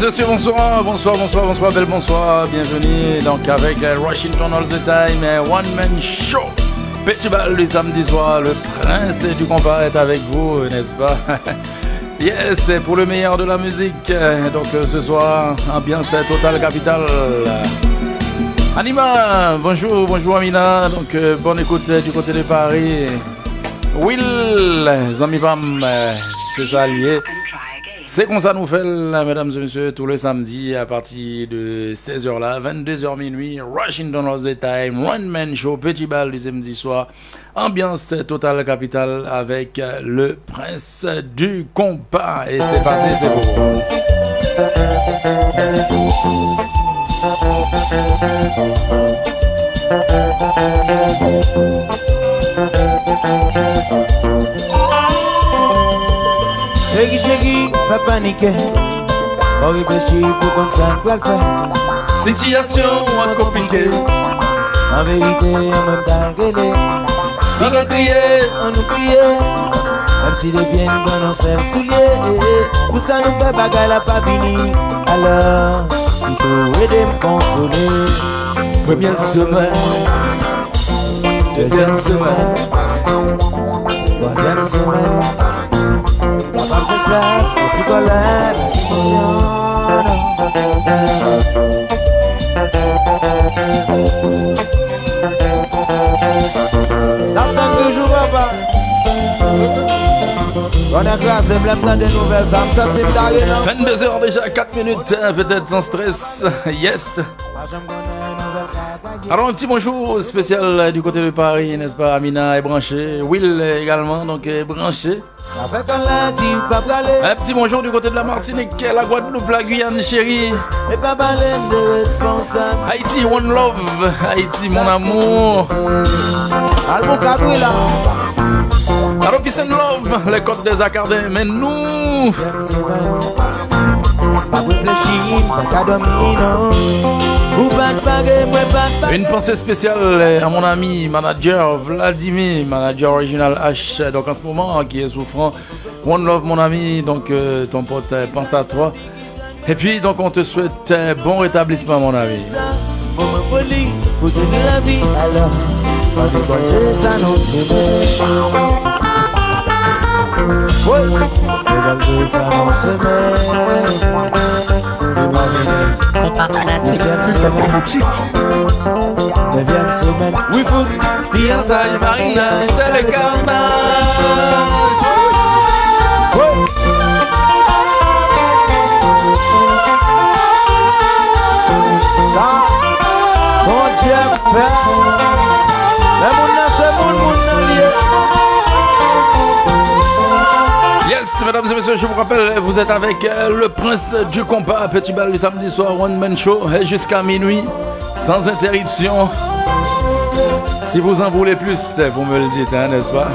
Messieurs, bonsoir, belle bonsoir, bienvenue donc avec Washington All the Time, One Man Show. Petit bal du samedi soir, le prince du compas est avec vous, n'est-ce pas? Yes, c'est pour le meilleur de la musique. Donc ce soir, ambiance Total Capital. Anima, bonjour Amina, donc bonne écoute du côté de Paris. Will, Zamibam, c'est ça lié. C'est comme ça nous fait, mesdames et messieurs, tous les samedis à partir de 16h là, 22h minuit, Washington All the Time, One Man Show, petit bal du samedi soir, ambiance Total Capital avec le prince du compas. Et c'est parti, c'est beau. Chéri, pas paniquer. On réfléchit pour qu'on s'en va le faire. Situation compliquée. En vérité, on même pas gueulé. On nous crier, on nous crier. Même si les biens dans nos seuls souliers. Tout ça nous fait bagarre la pas fini. Alors, il faut aider me contrôler. Première semaine, deuxième semaine, troisième semaine. La femme se slash, petit colère, la toujours avant. On a classé plein de nouvelles, ça me sent c'est d'aller. 22h déjà, 4 minutes, peut-être sans stress. Yes. Alors un petit bonjour spécial du côté de Paris, n'est-ce pas? Amina est branchée, Will également, donc est branché. Un petit bonjour du côté de la Martinique, la Guadeloupe, la Guyane chérie. Haïti, one love, Haïti mon amour. Alors peace and love, les côtes des Acardins, mais nous. Une pensée spéciale à mon ami manager Vladimir, manager original H, donc en ce moment qui est souffrant. One love mon ami, donc ton pote pense à toi. Et puis donc on te souhaite bon rétablissement mon ami. Neuvième semaine, oui, pour fiançailles, Marina, c'est le carnage. Ça, mon Dieu, fait. Le monde c'est mon lié. Yes, mesdames et messieurs, je vous rappelle, vous êtes avec le prince du compas, petit bal du samedi soir, One Man Show, jusqu'à minuit, sans interruption. Si vous en voulez plus, vous me le dites, hein, n'est-ce pas?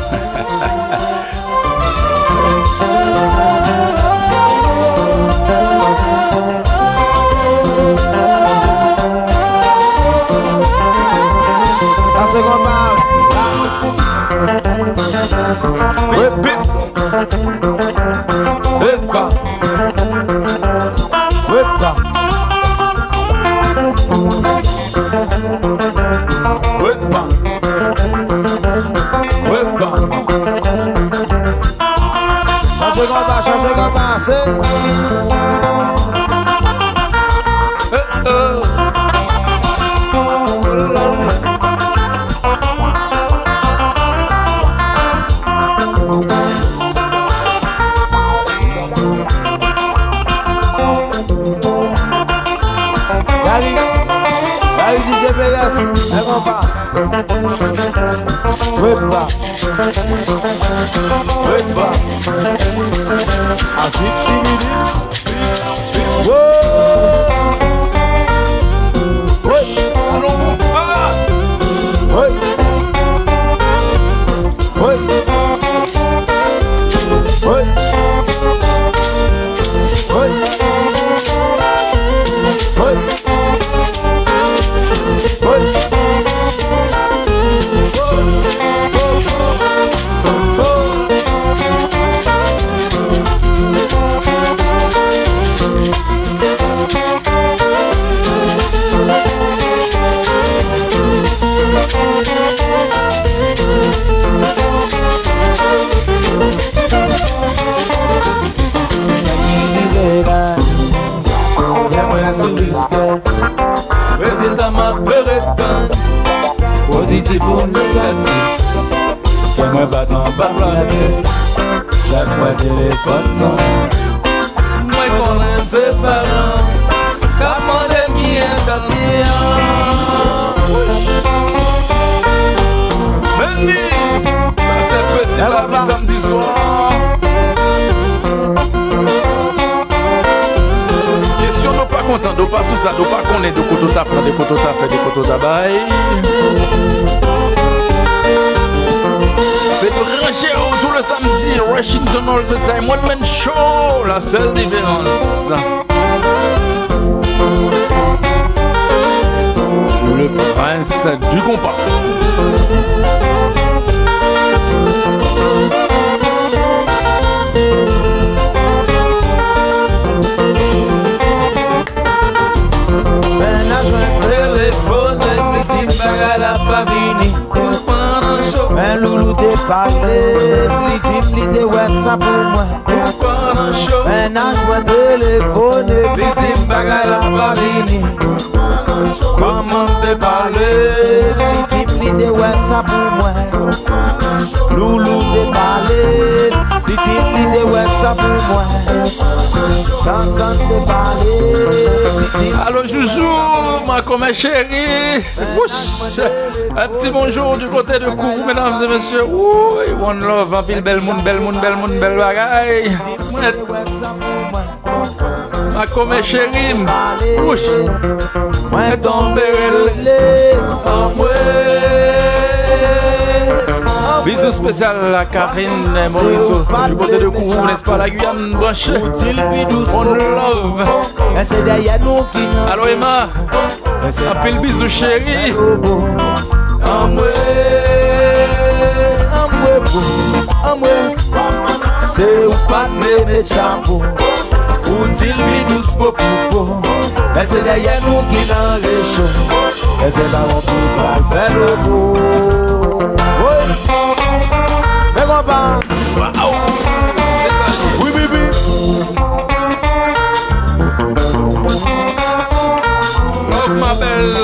À ce qu'on parle. Répète. Wepa. Wepa. Wepa. Wepa. Changez comme ça, c'est. Allez, DJ Vegas, un combat. Wepa. Wepa. Ensuite, Timidi. Allons, combat. Oui. Oui. Oui. Oui. Oui. Résultat m'a peur positif ou négatif. Fais-moi battre en parler. Chaque fois téléphone sonne. Moi connais ses parents. Comment les qui est patient. Meni, ça c'est petit papi samedi soir. Question de pas content, de pas sous ça, de pas connaître de côté tap, de côté tap, fait de côté tabac. C'est branché tout le samedi, Washington all the time, one man show, la seule différence. Le prince du compas. Téléphone, petit bagala pas vini. Un loulou t'es parlé, petit m'lite ouais ça pour moi. Un âge moi téléphone, petit bagala pas vini. Comment t'es parlé, petit m'lite ouais ça pour moi. Loulou t'es parlé, petit m'lite ouais ça pour moi. Sans t'es parlé, petit. Allô Joujou, ma comme chérie. Ouch. Un petit bonjour du côté de Kourou, mesdames et messieurs. Ouh, one love, un pile belle moun, belle bagaille. Ma comme chérie. Ouch. Moi tombé en moi. Bisous spécial à Karine Morisseau du côté de Kourou, n'est-ce pas la Guyane branche. One love. C'est derrière nous qui n'a. Allô Emma. Un pile bisous chérie. C'est ou pas de mes chapeaux. Ou t'il vit douce pour poupo. Mais c'est derrière nous qui n'en réchaud. Et c'est pas mon tout pas faire le beau. Oui. Mais on va. Oui, bébé. Love ma belle.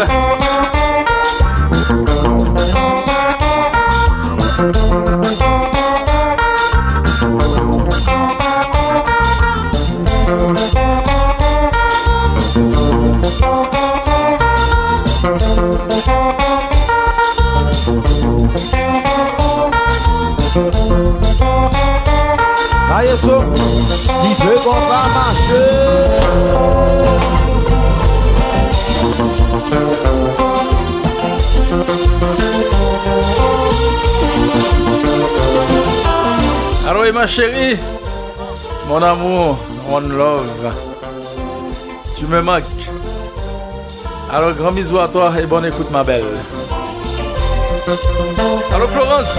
Aïe, so, il veut qu'on va marcher. Alors, et ma chérie, mon amour, one love, tu me manques. Alors, grand bisou à toi et bonne écoute, ma belle. Alors, Florence,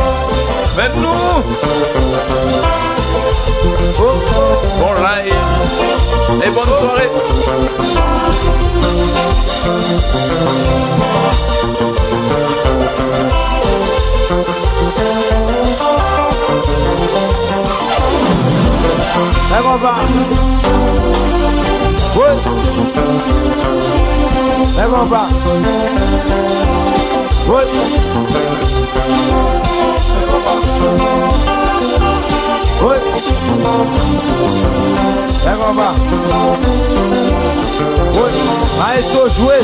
mets-nous. Bon live et bonne soirée. Là qu'on va. Oui. Là qu'on va. Oui. Oui. Là qu'on va. Oui. Maestro, jouez.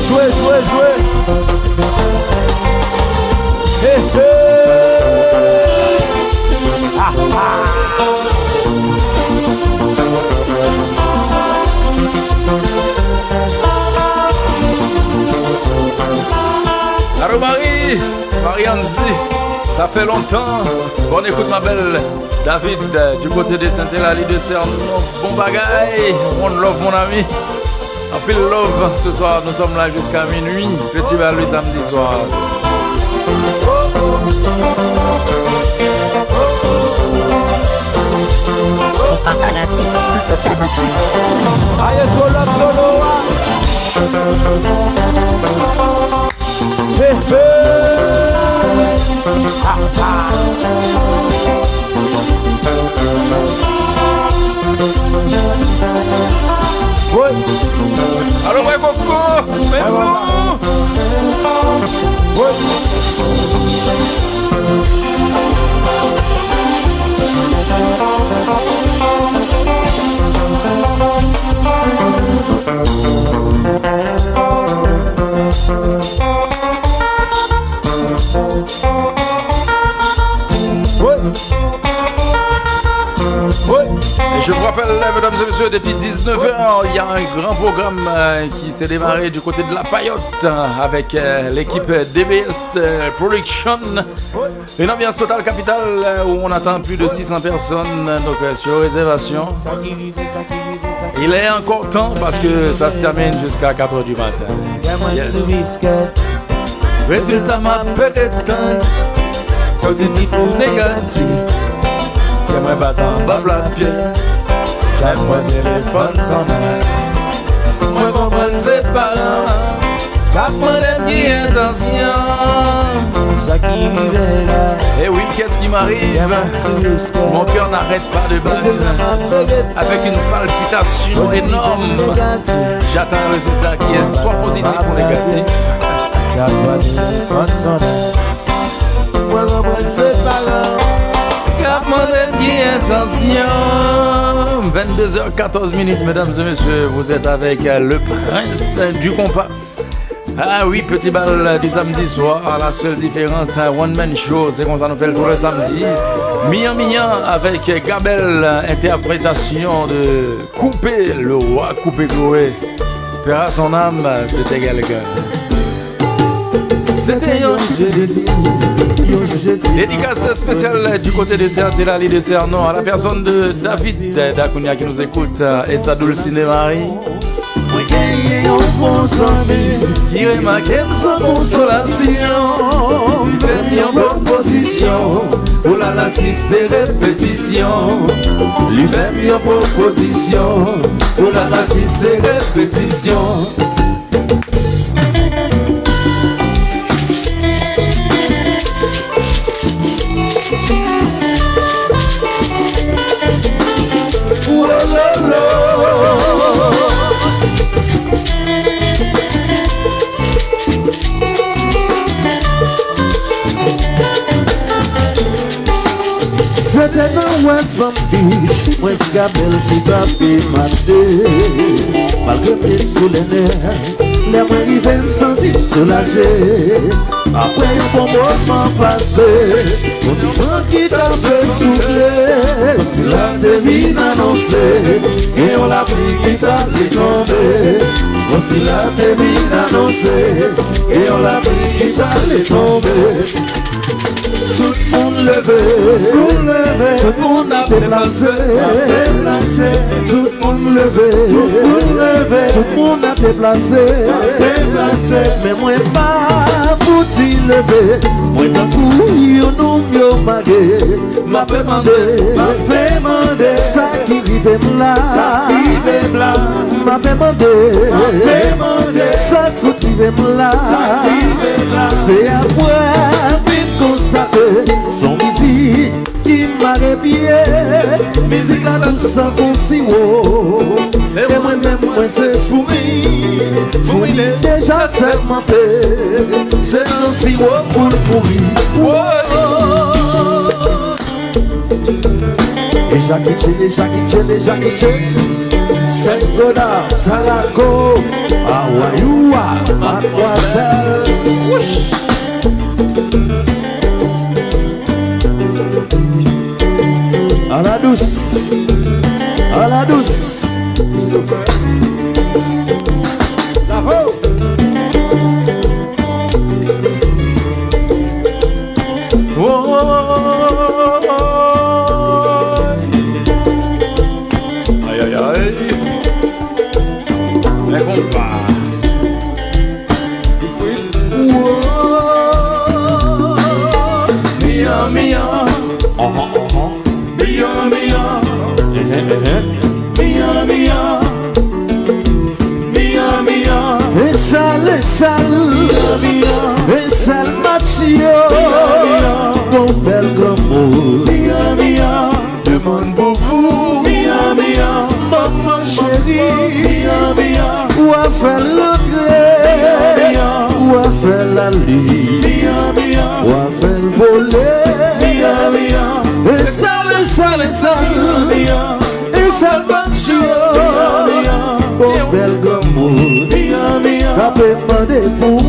Hey, hey. Ah, ah. Allô Marie-Anzi, ça fait longtemps. Bonne écoute ma belle. David du côté de Saint-Eulalie de Cernon. Bon bagaille, one love mon ami. Un pile love ce soir, nous sommes là jusqu'à minuit. Petit bal le samedi soir. Aïe solo. Hey, hey. Ah, ah. Oui. Alors ouais Coco, mets-nous. Oui. Et je vous rappelle, mesdames et messieurs, depuis 19h, il y a un grand programme qui s'est démarré du côté de la Payotte avec l'équipe DBS Production. Une ambiance totale capitale où on attend plus de 600 personnes donc, sur réservation. Il est encore temps parce que ça se termine jusqu'à 4h du matin. Yes. Résultat ma pérétonne, positif ou négatif. J'aimerais battre en bas la pied. J'aimerais téléphone sans main. Moi comprendre ses parents. Cap modèle qui est ancien. Ça qui vivait là. Et oui, qu'est-ce qui m'arrive? Mon cœur n'arrête pas de battre. Avec une palpitation énorme. J'attends un résultat qui est soit positif ou négatif. J'aimerais téléphone sans main. Moi comprendre ses parents. Cap modèle qui est ancien. 22h14, mesdames et messieurs, vous êtes avec le prince du compas. Ah oui, petit bal du samedi soir. La seule différence, un one-man show, c'est qu'on s'en fait tout le samedi. Mian avec Gabel, interprétation de Coupé, le roi Coupé Chloé. Père à son âme, c'était quelqu'un. C'était un dédicace spéciale du côté de Saint-Eulalie de Cernon à la personne de David Dacunia qui nous écoute et sa Dulcinée Marie. Qui remarque sans consolation, il fait mis en bonne position pour l'assister répétition. Lui fait mis en proposition pour l'assister répétition. C'était dans West Palm Beach, moi c'est Gabel qui tapait ma tête. Malgré mes sous les nerfs, les mains arrivent me sentir soulagé. Après un bon moment passé, on dit qui t'a fait souffler. Si la termine annoncée, et on l'a pris qui t'a tombé. Si la termine annoncée, et on l'a pris qui t'a tombé. Tout le monde levé, tout le monde a déplacé, tout le monde levé, tout le monde a déplacé, mais moi pas foutu levé, moi tant coup yo nous yo magé, m'a demandé, ça qui rive là, m'a demandé, ça fout rive là, c'est après vite constater son musique qui m'a réveillé, musique la douce sans si haut, et moi-même moi c'est Foumi déjà segmenté, c'est un si haut pour pourrir. Et Jackie Chan, Saint-Goda, Salago, Awayoua, Mademoiselle. À la douce, à la douce. Bravo. Aïe aïe aïe. Les compas. Mia mia. Mia mia. Mia mia. Mia mia. Et sale. Et sale Mathieu. Mon bel gamin. Mia. Demande pour vous. Mia. Maman chérie. Mia. Où a fait l'entrée? Où a fait la lit? Où a fait le volet? Et sale. Et sale Mathieu. Mon bel gamin. T'as demandé pour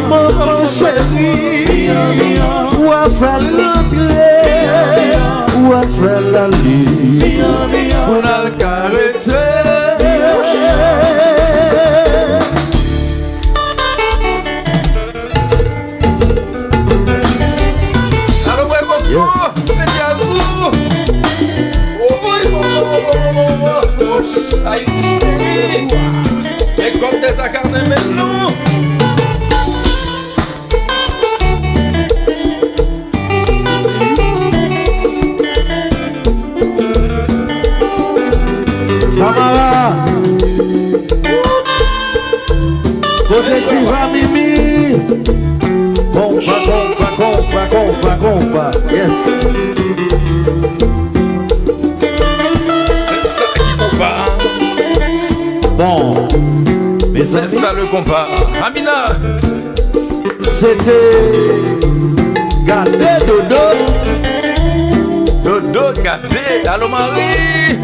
maman chérie, où a fait l'entrée, où a fait la lit, pour la caresser. Allô, ouais, Haïti chérie, et comme des accarnés maintenant. Tamara, côté tu vas Mimi, compa, yes. C'est ça qui compare. Bon, mes C'est amis, ça le compas. Amina. c'était gâté Dodo gâté. Allô Marie.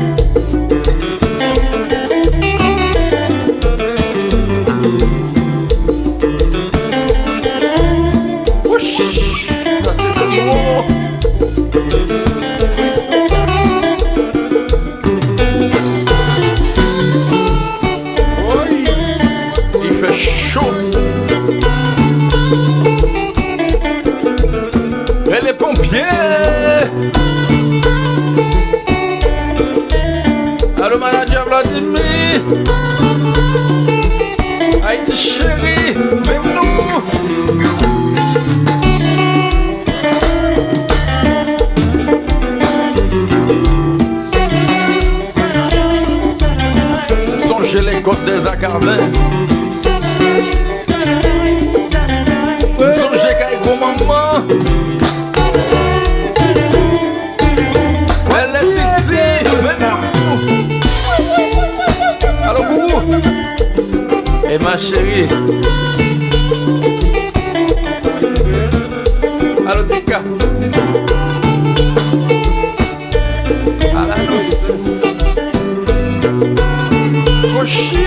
Ouch. Ça c'est si bon. Il fait chaud. Et les pompiers. Allô manager Vladimir. Haïti chérie, même nous. Songez les côtes des Acardins. Songez qu'à maman. Elle est city, même nous. Alors vous. Et ma chérie. Allô Tika. À la douce. Cochi.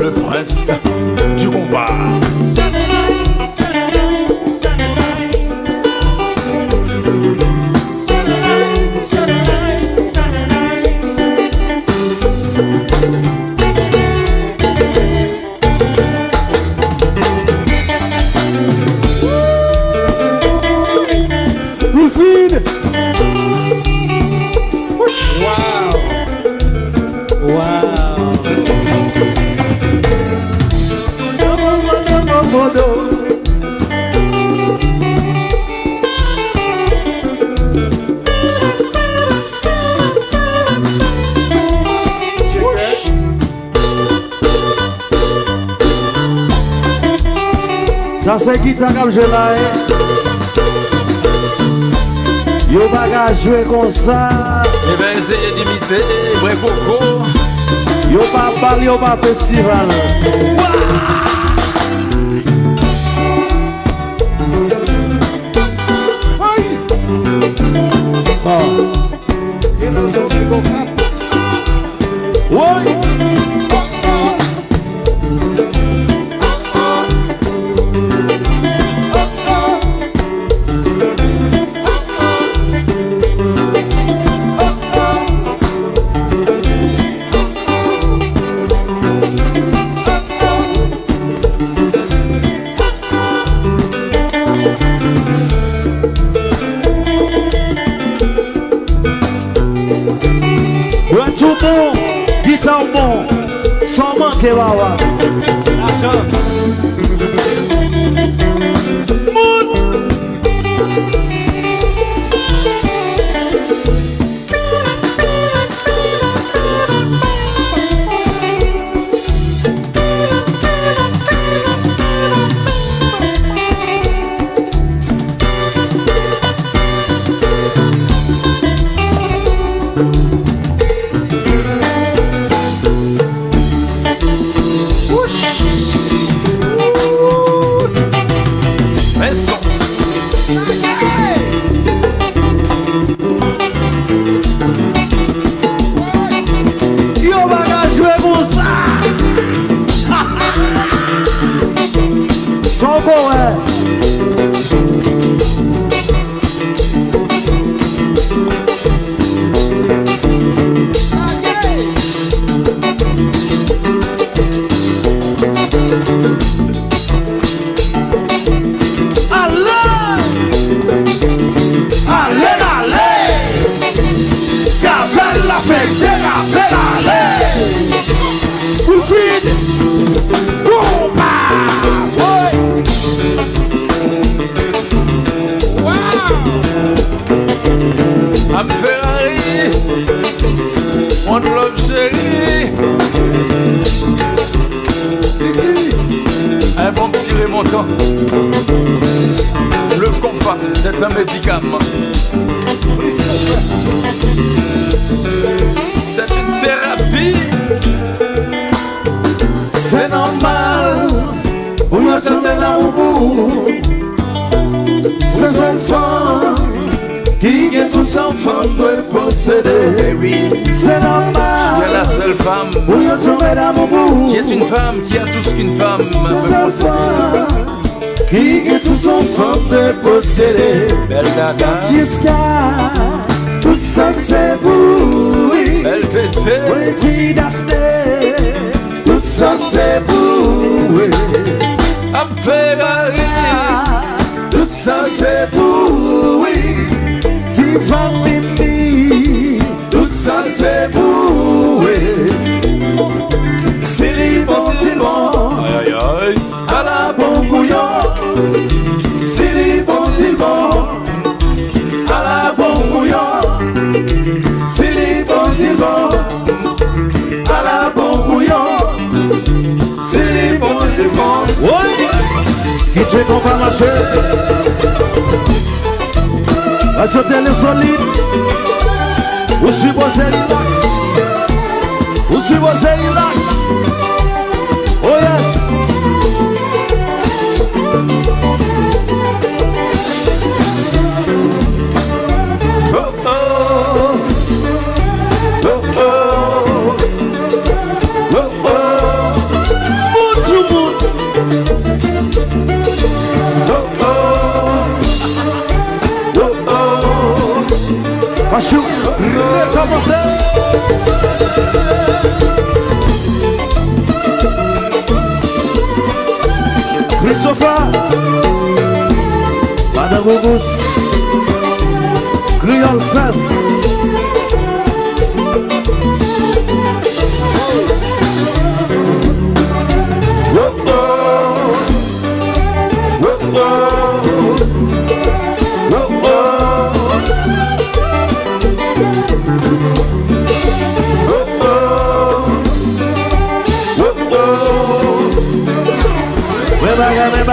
Le prince du combat. Wilfried. Wow. Ça c'est guitare comme je l'ai. Yo pas jouer comme ça. Eh ben essayez d'imiter Vrai Coco. Yo pas parler, yo pas festival. Oui. Tout bon, guitare bon, sans manquer wawa. Le compas, c'est un médicament. C'est une thérapie. C'est normal. Pour nous tomber dans le bout. Ces enfants qui gagnent toutes ces femmes doivent posséder. Oui. C'est normal. Tu es la seule femme pour nous tomber dans le bout. Qui est une femme qui a tout ce qu'une femme peut posséder. Qui gagne toutes ces femmes de posséder. Belle dada. Jusqu'à tout ça c'est vous. Belle tété. Petit Daphné. Tout ça c'est vous. Un Ferrari. Tout ça c'est pour oui. Diva Mimi. Tout ça c'est pour oui. C'est les bons dilmans. Aïe aïe aïe. À la bon bouillon. C'est les bons dilmans. À la bon bouillon. C'est les bons dilmans. À la bon bouillon. C'est les bons dilmans. Oui. Qui tu qu'on va marcher? La totale est solide. Où supposé relax? Où supposé relax? Oh yes. Oh oh. Oh oh. Oh oh. Mood to mood. Achou, recommencer. Christopher, Madame Gogos, Creole Fest.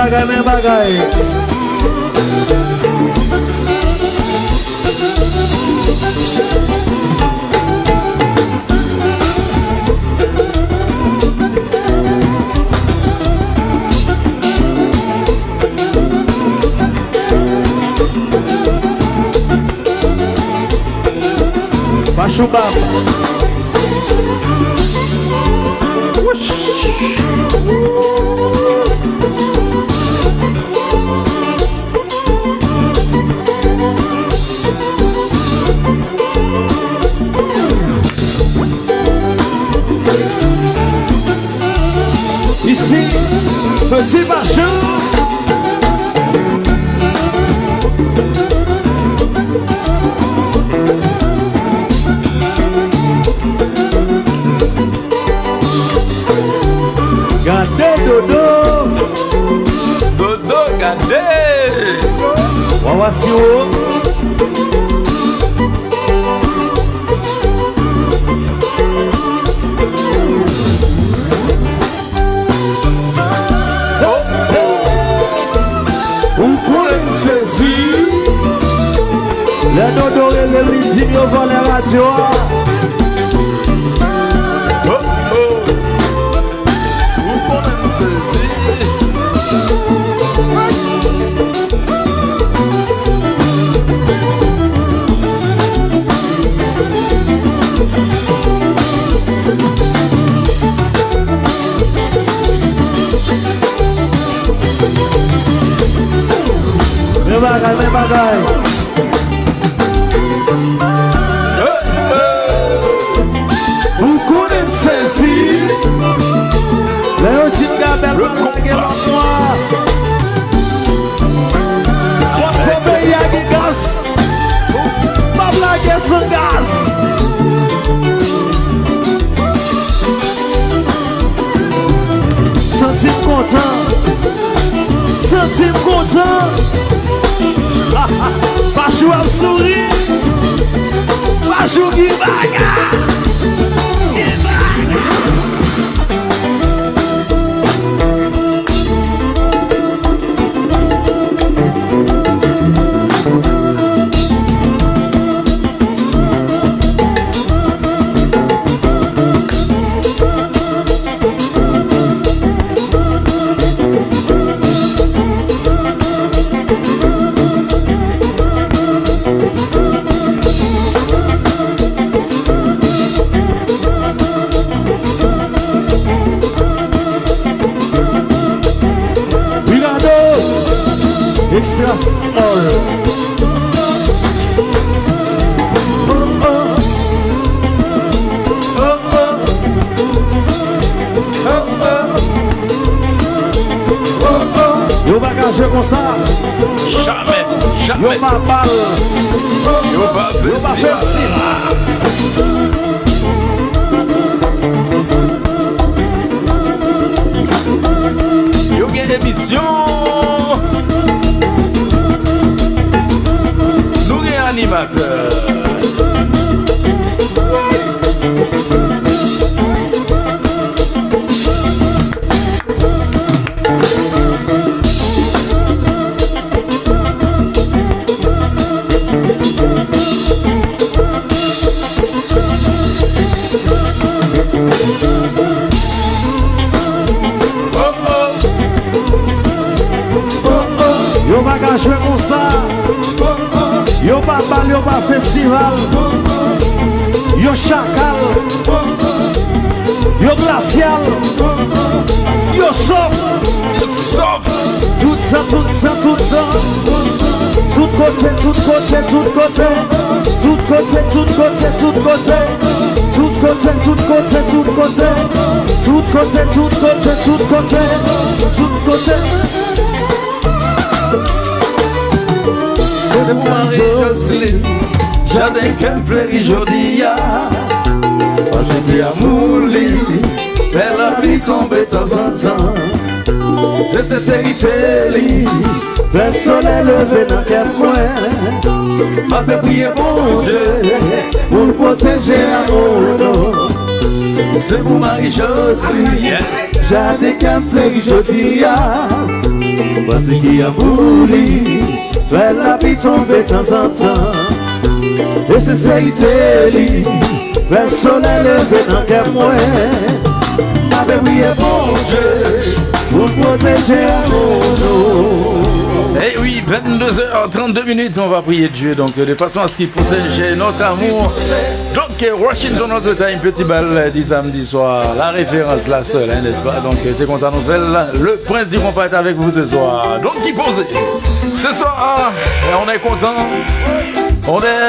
Men bagay. Bachubam. Ici, petit Bachou. Gardez dodo. Dodo, gardez. Wawa si haut. Les dodo et les lizim yo vont les radios. Vous connaissez. Mes bagailles. Vous connaissez si les ultimes gabelles vont blaguer en moi. Moi faut payer du gaz. Pas blaguer sans gaz. Sentime content. Sentime content. Bachou a souri. Bachou qui bagarre. Extra small. Yo bagage comme ça. Jamais. Yo ma balle. Yo pas festival. Yo gagne émission. Nous gagne animateur. Yo bagage comme ça. Yo pas bal, yo pas festival. Yo chacal. Yo glacial. Yo soft. Tout ça. Tout côté. Jardin qu'elle fleurit jodi ya. Parce qu'il y a mouli, faire la vie tomber de temps en temps. C'est sincérité li, le soleil levé dans quel mois. Ma paix prier bon Dieu, pour le protéger à mon. C'est pour Marie-Josely, Jardin qu'elle fleurit jodi ya. Parce qu'il y a mouli, faire la vie tomber de temps en temps. Et c'est sincérité li, le soleil levé dans quel mois. Ma paix prier bon Dieu, pour protéger mon. Eh oui, 22h32, on va prier Dieu, donc de façon à ce qu'il protège notre amour. Donc, Washington, notre time, petit bal du samedi soir, la référence la seule, hein, n'est-ce pas? Donc, c'est comme ça, nous fait le prince du compas est avec vous ce soir. Donc, qui pose? Ce soir, on est content. On est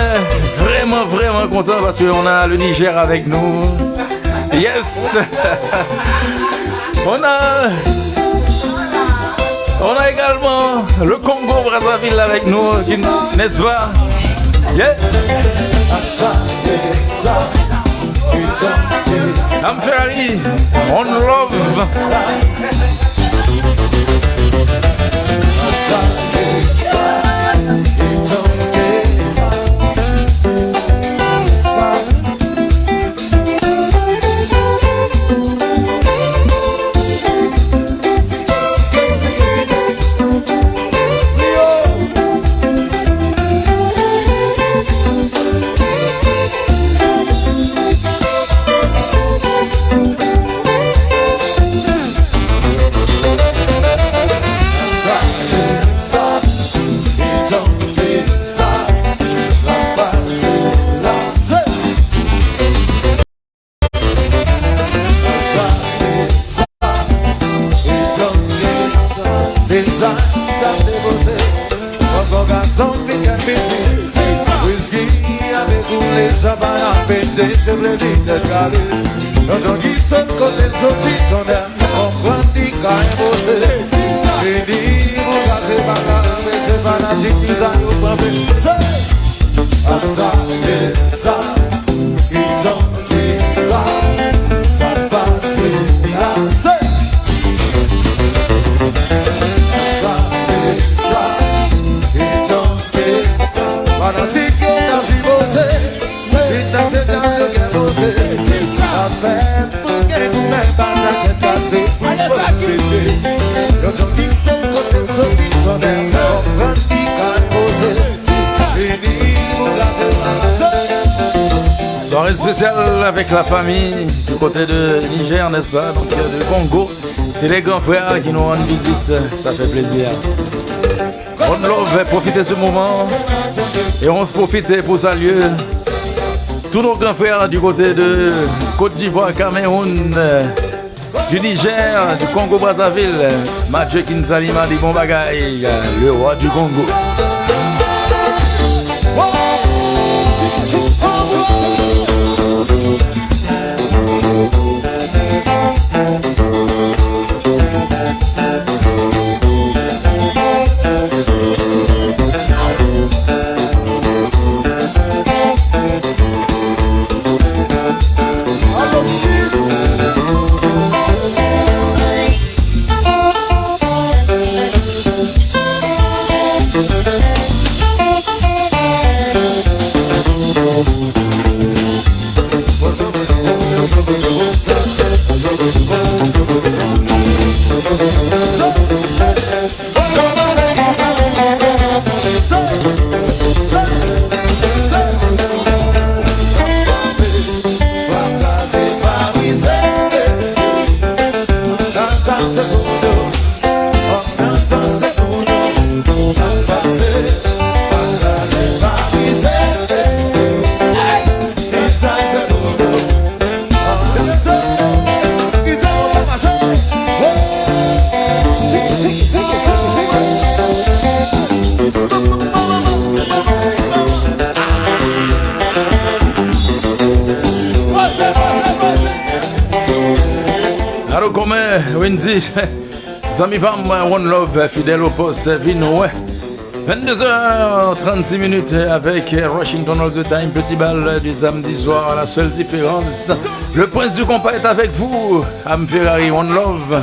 vraiment, vraiment content parce qu'on a le Niger avec nous. Yes! On a également le Congo Brazzaville avec nous, n'est-ce pas? Yeah. Sam Ferrari, on love. Soirée spéciale avec la famille du côté de Niger, n'est-ce pas? Donc de Congo. C'est les grands frères qui nous rendent visite, ça fait plaisir. On love profiter de ce moment et on se profite pour saluer tous nos grands frères du côté de Côte d'Ivoire, Cameroun, du Niger, du Congo Brazzaville, Mathieu Kinsalima des bons bagailles, le roi du Congo. Alors comment Wendy Zami Pam One Love fidèle au poste vino ouais 22h36 minutes avec Washington All the Time, petit bal du samedi soir. La seule différence, le prince du compas est avec vous. Am Ferrari One Love.